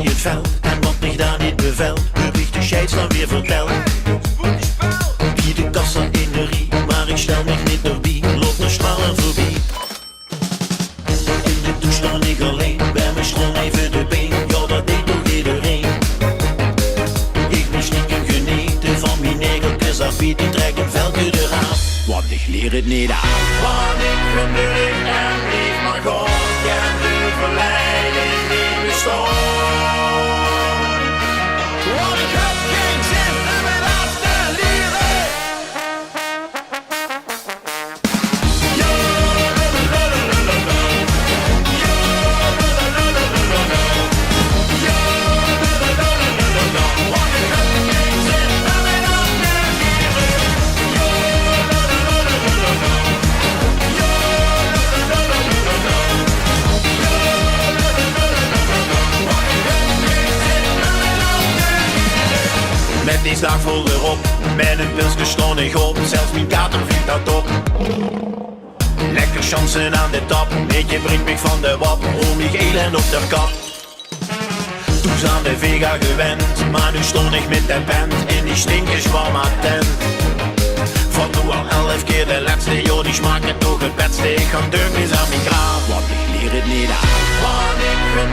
het veld. En wat mich daar niet bevelt, heb ik de scheids dan weer verteld. Wie de kassa in de rie, maar ik stel mich niet erbij, loopt er sneller voorbij. In de douche dan ik alleen, bij mijn schoon even de been, ja dat deed toch iedereen. Ik ben stiekem genieten van mijn negeltjes af, die trek een veldje eraan. Want ik leer het niet aan. Want ik geduldig en lief, maar God kent de verleiding niet bestaan. Want ik heb geen zin in mijn laatste lieren. Met die slag vol erop, met een pilsje stond ik op, zelfs mijn kater vindt dat op. Lekker chansen aan de tap, beetje brengt mich van de wap, om mich elend op de kap. Toen is aan de vega gewend, maar nu stond ik met de band, en die stinkers kwam attent. Van toen al 11 keer de laatste, joh die smaakt het toch het beste, ik ga deuk eens aan mijn graaf, want ik leer het niet aan. Want ik vind